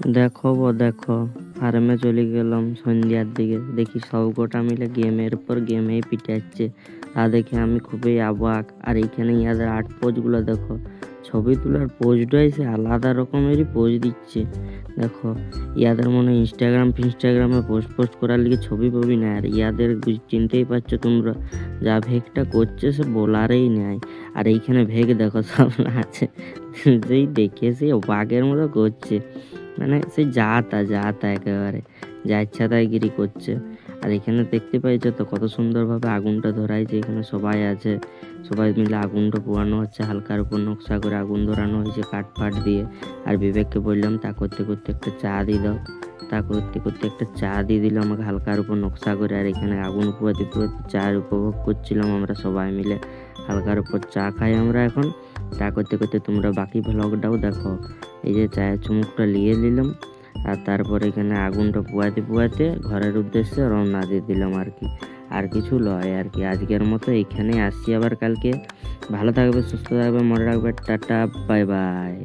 দেখো ফার্মে চলে গেলাম সন্ধ্যার দিকে, দেখি সব গোটা মিলে গেমের পর গেমেই পিটাচ্ছে। তা দেখে আমি খুবই অবাক। আর এইখানে ইয়াদের আর্ট পোজগুলো দেখো, ছবি তোলার পোজটাই সে আলাদা রকমেরই পোজ দিচ্ছে। দেখো ইয়াদের মনে হয় ইনস্টাগ্রামে পোস্ট করার লিগে ছবি পাবি না। আর ইয়াদের চিনতেই পারছো তোমরা, যা ভেগটা করছে সে বলারেই নেয়। আর এইখানে ভেগ দেখো সব আছে, সেই দেখে সেই বাঘের মতো করছে, মানে সেই যা তা একেবারে যা ইচ্ছা তাই গিরি করছে। আর এখানে দেখতে পাইছো তো কত সুন্দরভাবে আগুনটা ধরাইছে। এখানে সবাই আছে, সবাই মিলে আগুনটা পোয়ানো হচ্ছে, হালকার উপর নকশা করে আগুন ধরানো হয়েছে কাঠ ফাট দিয়ে। আর বিবেককে বললাম তা করতে করতে একটা চা দিয়ে দাও, তা করতে করতে একটা চা দিয়ে দিল আমাকে হালকার উপর নকশা করে। আর এখানে আগুন পোয়াতে পোয়াতে চায়ের উপভোগ করছিলাম আমরা সবাই মিলে। হালকার উপর চা খাই আমরা এখন। তা করতে করতে তোমরা বাকি ভ্লগটাও দেখো। এই যে চায়ের চুমুকটা নিয়ে নিলাম, আর তারপর এখানে আগুনটা পোয়াতে ঘরের উদ্দেশ্যে রওনা দিয়ে দিলাম আর কি। আর কিছু লয় আর কি। আজকের মতো এখানে আসছি, আবার কালকে। ভালো থাকবে, সুস্থ থাকবে, মনে রাখবে। Tata, bye bye.